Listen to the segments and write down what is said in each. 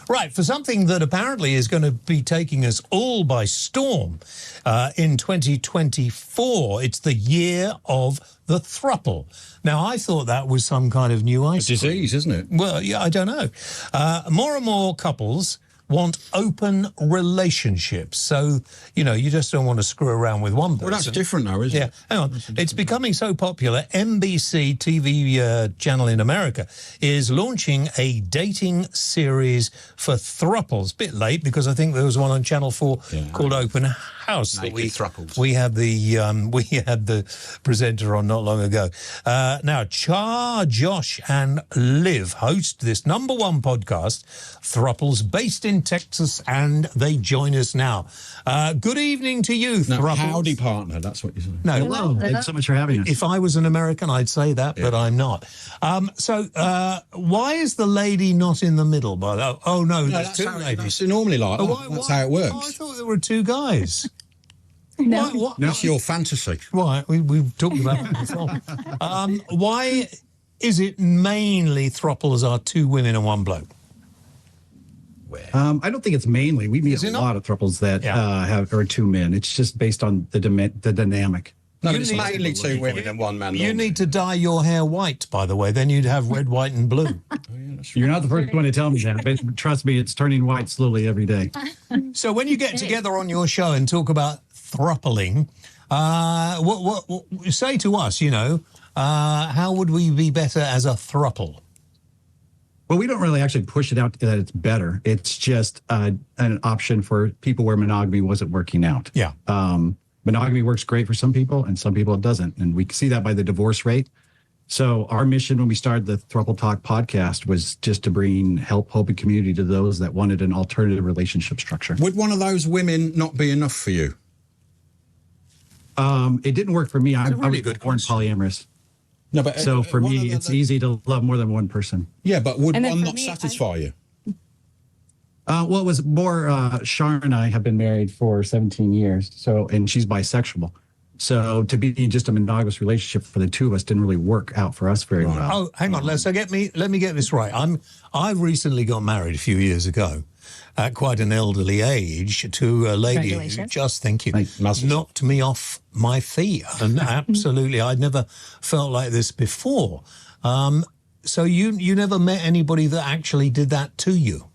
Right, for something that apparently is going to be taking us all by storm in 2024. It's the year of the throuple. Now, I thought that was some kind of new ice disease, isn't it? Well, yeah, I don't know. More and more couples want open relationships. So, you know, you just don't want to screw around with one person. Well, that's different now, isn't it? Yeah, hang on. It's becoming so popular. NBC TV channel in America is launching a dating series for thruples. Bit late because I think there was one on Channel 4 called Open House. Naked thruples. We had the presenter on not long ago. Now, Josh and Liv host this #1 podcast, Thruples, based in Texas, and they join us now. Good evening to you, Throuples. Howdy, partner. That's what you say. No, hello. Thanks so much for having us. If I was an American, I'd say that, but I'm not. So why is the lady not in the middle? Oh, no, there's two ladies. That's normally like that. That's how it works. Oh, I thought there were two guys. No. What? That's your fantasy. Right, we've talked about that before. Why is it mainly thruples are two women and one bloke? I don't think it's mainly. We meet a lot of thruples that are two men. It's just based on the dynamic. No, it's mainly two women and one man. You need to dye your hair white, by the way. Then you'd have red, white, and blue. You're not the first one to tell me that, but trust me, it's turning white slowly every day. So when you get together on your show and talk about thrupling, what say to us, you know, how would we be better as a thruple? Well, we don't really actually push it out that it's better. It's just an option for people where monogamy wasn't working out. Yeah. Monogamy works great for some people, and some people it doesn't. And we see that by the divorce rate. So our mission when we started the Throuple Talk podcast was just to bring hope, and community to those that wanted an alternative relationship structure. Would one of those women not be enough for you? It didn't work for me. I really was born polyamorous. No, but so for me, it's easy to love more than one person. Yeah, but would one not satisfy you? Well, it was more. Sharon and I have been married for 17 years, and she's bisexual. So to be just a monogamous relationship for the two of us didn't really work out for us very well. Oh, hang on. Let me get this right. I recently got married a few years ago at quite an elderly age to a lady who just, thank you, knocked me off my feet. And absolutely, I'd never felt like this before. So you never met anybody that actually did that to you?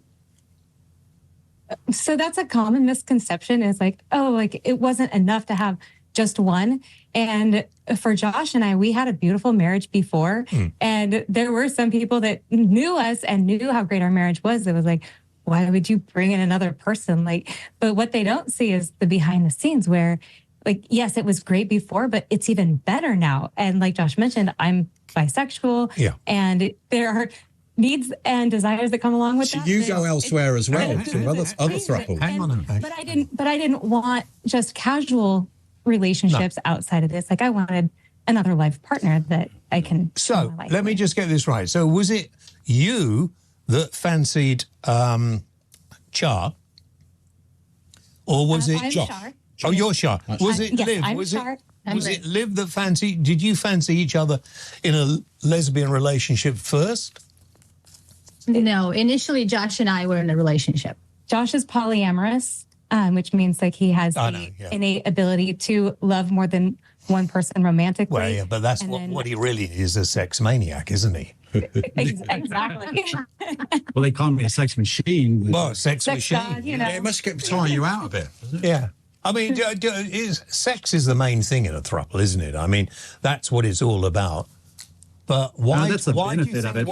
So that's a common misconception is like, oh, like it wasn't enough to have just one. And for Josh and I, we had a beautiful marriage before. And there were some people that knew us and knew how great our marriage was. It was like, why would you bring in another person? But what they don't see is the behind the scenes where, like, yes, it was great before, but it's even better now. And like Josh mentioned, I'm bisexual. Yeah. And there are needs and desires that come along with that. You go elsewhere as well to other thruples. Hang on a minute. But I didn't want just casual relationships outside of this. Like I wanted another life partner that I can. So let me just get this right. So was it you that fancied Char, or was it Josh? Oh, you're Char. Was it Liv? I'm was Char. Was it Liv that fancied? Did you fancy each other in a lesbian relationship first? No, initially Josh and I were in a relationship. Josh is polyamorous, which means like he has the innate ability to love more than one person romantically. Well, yeah, but that's what he really is, a sex maniac, isn't he? Exactly. Well, they call me a sex machine. Well, sex machine. God, you know. Yeah, it must tire you out a bit. Yeah. I mean, sex is the main thing in a throuple, isn't it? I mean, that's what it's all about. But why? That's the benefit of it.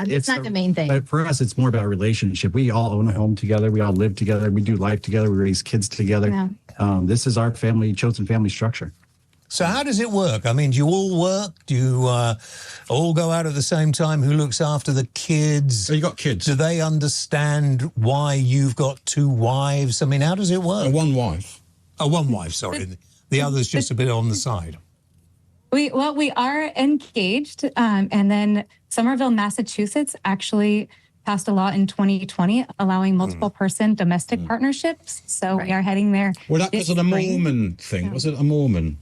It's not the main thing. But for us, it's more about a relationship. We all own a home together. We all live together. We do life together. We raise kids together. Yeah. This is our chosen family structure. So how does it work? I mean, do you all work? Do you all go out at the same time? Who looks after the kids? So you got kids. Do they understand why you've got two wives? I mean, how does it work? One wife. Oh, one wife, sorry. The other's just a bit on the side. We are engaged, and then Somerville, Massachusetts actually passed a law in 2020 allowing multiple person domestic partnerships. So we are heading there. Well, that was a Mormon thing. Was it a Mormon?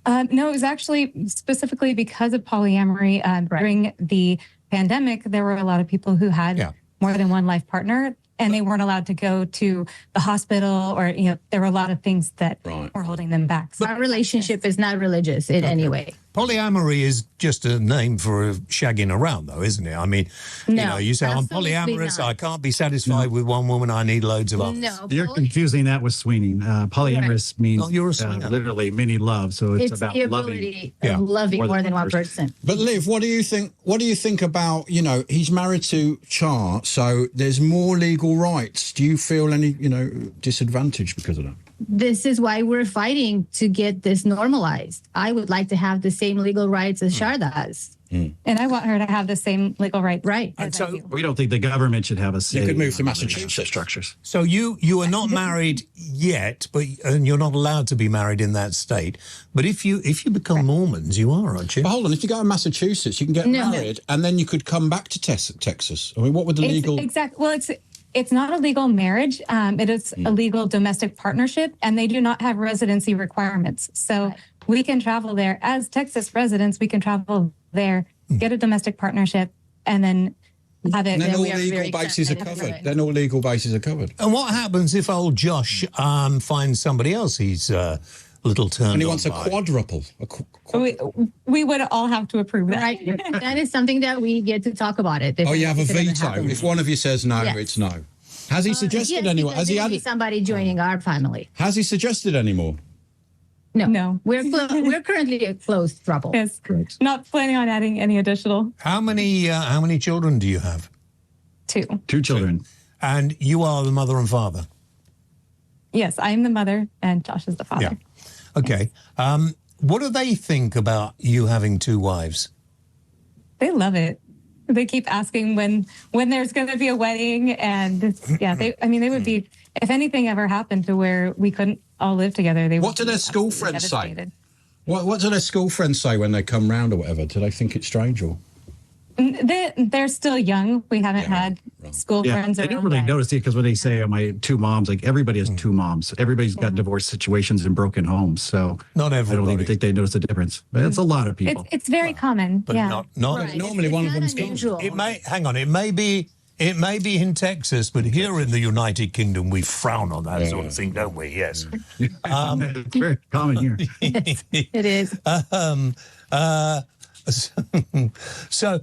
No, it was actually specifically because of polyamory. During the pandemic, there were a lot of people who had more than one life partner, and they weren't allowed to go to the hospital, or there were a lot of things that were holding them back. So our relationship is not religious in any way. Polyamory is just a name for shagging around, though, isn't it? I mean, you say, I'm polyamorous, not. I can't be satisfied with one woman, I need loads of others. No, You're confusing that with swinging. Polyamorous means you're a swinger. literally many love, so it's about the loving. ability of loving more than one person. But Liv, what do you think? What do you think about, he's married to Char, so there's more legal rights. Do you feel any, disadvantage because of that? This is why we're fighting to get this normalized. I would like to have the same legal rights as Char does. And I want her to have the same legal rights. Right. As I do. We don't think the government should have a say. You could move to Massachusetts. Structures. So you are not married yet, and you're not allowed to be married in that state. But if you become Mormons, you are, aren't you? But hold on, if you go to Massachusetts, you can get married, and then you could come back to Texas. I mean, what would the legal? Exactly. Well, it's not a legal marriage. It is a legal domestic partnership, and they do not have residency requirements. So we can travel there as Texas residents. We can travel there, get a domestic partnership, and then have it. And then all legal bases are covered. Then all legal bases are covered. And what happens if old Josh finds somebody else he's a little turned And he on wants a by? quadruple. We would all have to approve that. Right. That is something that we get to talk about it. You have a veto. If one of you says no, it's no. Has he suggested anyone? Has he added somebody joining our family? Has he suggested any more? No. We're currently a closed throuple. Yes. Correct. Not planning on adding any additional. How many children do you have? 2. 2 children. And you are the mother and father? Yes, I am the mother, and Josh is the father. Yeah. Okay. What do they think about you having 2 wives? They love it. They keep asking when there's going to be a wedding, and they would be, if anything ever happened to where we couldn't all live together, they would. What do their school friends say? What do their school friends say when they come round or whatever? Do they think it's strange or? They're still young. We haven't had school friends. They don't really notice it because when they say my 2 moms, like everybody has 2 moms. Everybody's got divorce situations and broken homes. So not everybody. I don't even think they notice the difference. But it's a lot of people. It's very common. But not normally one of them's unusual. It may be in Texas, but here in the United Kingdom, we frown on that sort of thing, don't we? Yes. It's very common here. It is. So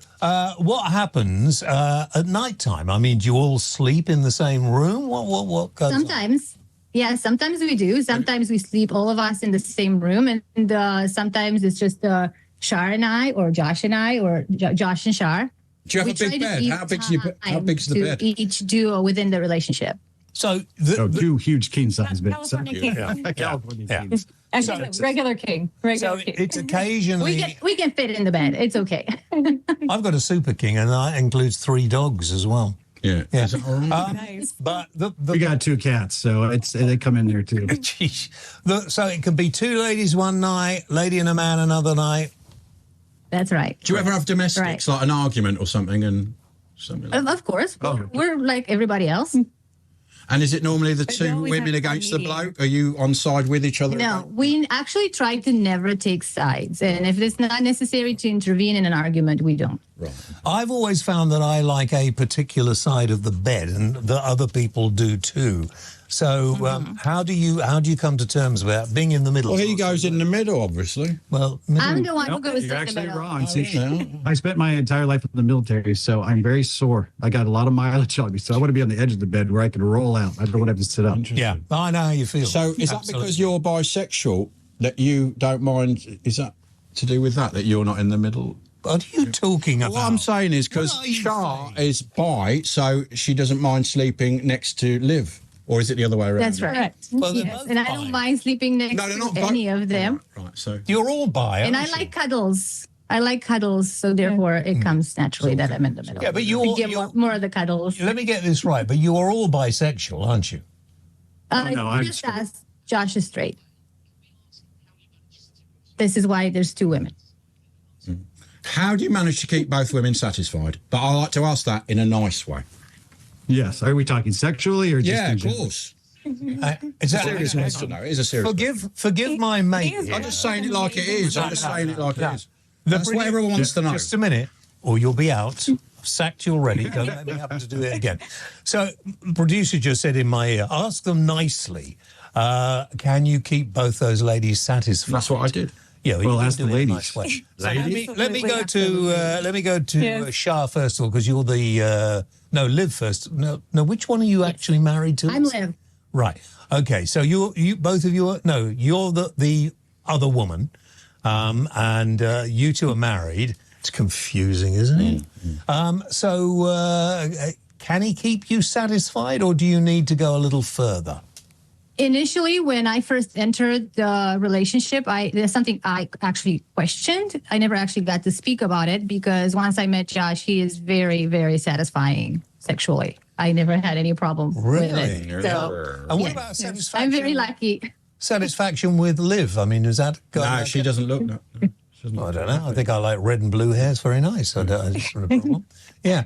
what happens at night time? I mean, do you all sleep in the same room? What goes Sometimes. on? Yeah, sometimes we do. Sometimes we sleep all of us in the same room. And sometimes it's just Char and I, or Josh and I, or Josh and Char. Do you have a big bed? How big's the bed? Each duo within the relationship. So 2 huge king size beds. California king. Kings. Actually, regular king. Regular king. It's occasionally. We can fit in the bed. It's okay. I've got a super king, and that includes 3 dogs as well. Yeah. Nice. But We got 2 cats, so they come in there too. Geez. So it can be 2 ladies one night, lady and a man another night. That's right. Do you ever have domestics, like an argument or something, and something? Of course. We're like everybody else. And is it normally the 2 women against the bloke? Are you on side with each other? No, we actually try to never take sides. And if it's not necessary to intervene in an argument, we don't. Right. I've always found that I like a particular side of the bed, and that other people do too. So how do you come to terms about being in the middle? Well, he goes in the middle, obviously. Well, I'm the one who goes in You're the actually middle. wrong. See, I spent my entire life in the military, so I'm very sore. I got a lot of mileage on me, so I want to be on the edge of the bed where I can roll out. I don't want to have to sit up. yeah, I know how you feel. So is that because you're bisexual that you don't mind? Is that to do with that you're not in the middle? What are you talking about? What I'm saying is because Char is bi, so she doesn't mind sleeping next to Liv. Or is it the other way around? That's right. Well, Yes. And I don't mind sleeping next to any of them. Right, so You're all bi, And I aren't you? like cuddles. I like cuddles, so therefore it comes naturally that I'm in the middle. Yeah, but We get more of the cuddles. Let me get this right, but you are all bisexual, aren't you? no, I'm Just as Josh is straight. This is why there's 2 women. how do you manage to keep both women satisfied? But I like to ask that in a nice way. Yes. Are we talking sexually or just Yeah, in of general? course. It's a Serious question, though. It is a serious question. Forgive my mate. I'm just saying it like it is. I'm just saying it like it is. The That's what everyone wants to know. Just a minute, or you'll be out. sacked you already. Don't let me have to do it again. So, producer just said in my ear, ask them nicely. Can you keep both those ladies satisfied? That's what I did. Yeah, well, ask the ladies. Nice way. So Ladies? let me go to Yes. Shah first of all, because you're the no, Liv first. No, which one are you actually married to? I'm Liv. Right. Okay. So you both of you are you're the other woman, and you two are married. It's confusing, isn't it? So can he keep you satisfied, or do you need to go a little further? Initially, when I first entered the relationship, there's something I actually questioned. I never actually got to speak about it because once I met Josh, he is very, very satisfying sexually. I never had any problem with it. So, And what about satisfaction? I'm very lucky. Satisfaction with Liv? I mean, is that... No, she doesn't look... No. I don't know. I think I like red and blue hair. It's very nice. I don't, it's not a problem. Yeah.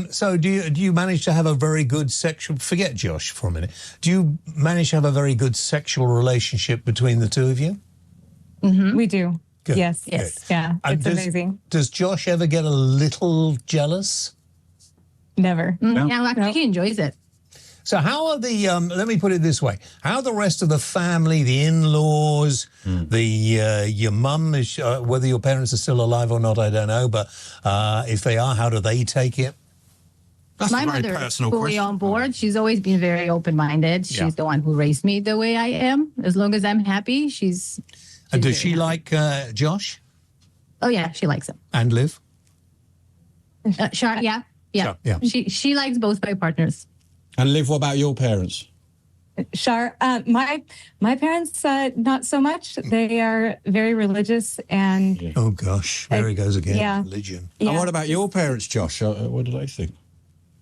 So do you manage to have a very good sexual... Forget Josh for a minute. Do you manage to have a very good sexual relationship between the two of you? Mm-hmm. We do. Good. Yes. Good. Yes. Yeah. And It's amazing. Does Josh ever get a little jealous? Never. Yeah, actually, he enjoys it. So how are the, let me put it this way, how are the rest of the family, the in-laws, your mum, whether your parents are still alive or not, I don't know, but if they are, how do they take it? That's My a very mother is personal fully question. on board. She's always been very open-minded. She's Yeah. the one who raised me the way I am. As long as I'm happy, she's And does very she happy. like Josh Oh, yeah, she likes him. and Liv? Shar, yeah. Sure, yeah. She likes both my partners. And Liv, what about your parents? Shar, my parents, not so much. They are very religious and Oh, gosh, there he goes again, yeah. religion. And what about your parents, Josh? What do they think?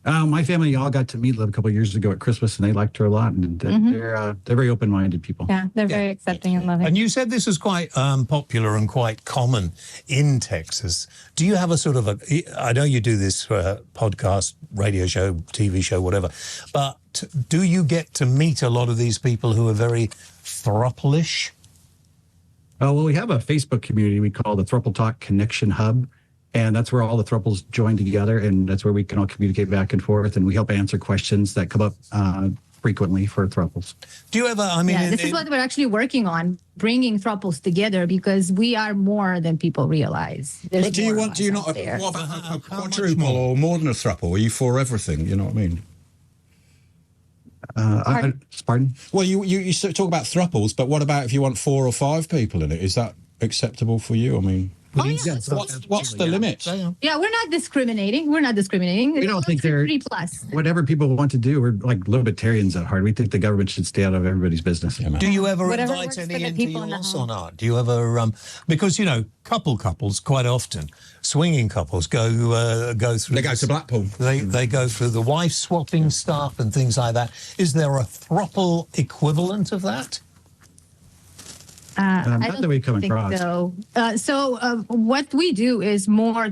My family all got to meet Liv a couple of years ago at Christmas, and they liked her a lot. And they're very open-minded people. yeah, they're very accepting and loving. And you said this was quite popular and quite common in Texas. Do you have a sort of I know you do this podcast, radio show, TV show, whatever, but do you get to meet a lot of these people who are very throuple-ish? Oh, well, we have a Facebook community we call the Throuple Talk Connection Hub. And that's where all the throuples join together, and that's where we can all communicate back and forth, and we help answer questions that come up frequently for throuples. Do you ever, I mean... Yeah, this is what we're actually working on, bringing throuples together because we are more than people realize. There's But do you more want? of Do you us not? out there. What about a How much quadruple more? or more than a throuple? Are you for everything? You know what I mean? Pardon? Well, you sort of talk about throuples, but what about if you want 4 or 5 people in it? Is that acceptable for you? I mean, what's the limit? Yeah, we're not discriminating. We're not discriminating. We don't think they're 3+. whatever people want to do. We're like libertarians at heart. We think the government should stay out of everybody's business. Do you ever Whatever invite works for any the into people in the yours home. or not? Do you ever, because, you know, couples quite often, swinging couples go through... They go to Blackpool. They go through the wife swapping stuff and things like that. Is there a throuple equivalent of that? I Not don't that we come think across. so. What we do is more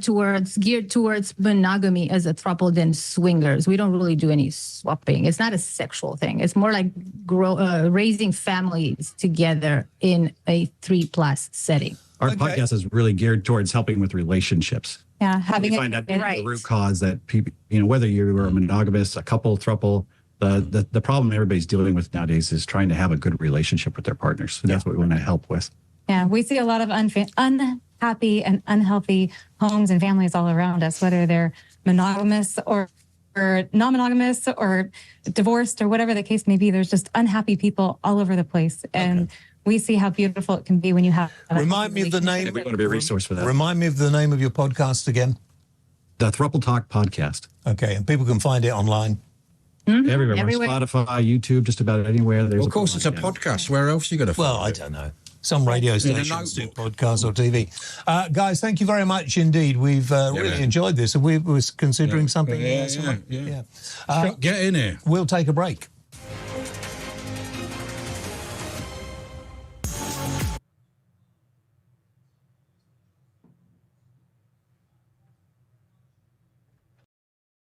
geared towards monogamy as a throuple than swingers. We don't really do any swapping. It's not a sexual thing. It's more like raising families together in a 3+ setting. Our Okay. podcast is really geared towards helping with relationships. Yeah, having We find it that Right. the root cause that people, whether you're a monogamous, a couple, throuple, the problem everybody's dealing with nowadays is trying to have a good relationship with their partners. So that's what we want to help with. Yeah, we see a lot of unhappy and unhealthy homes and families all around us, whether they're monogamous or non-monogamous or divorced or whatever the case may be. There's just unhappy people all over the place. And we see how beautiful it can be when you have... Remind me of the name. We want to be a resource for that. Remind me of the name of your podcast again. The Throuple Talk podcast. Okay, and people can find it online. Everywhere. We're on Everywhere. Spotify, YouTube, just about anywhere. There's Of course, it's a podcast. Where else are you going to find Well, I it? don't know. Some radio a stations do notebook. podcasts or TV. Guys, thank you very much indeed. We've really enjoyed this. We was considering something. Yeah. We'll Get in here. take a break.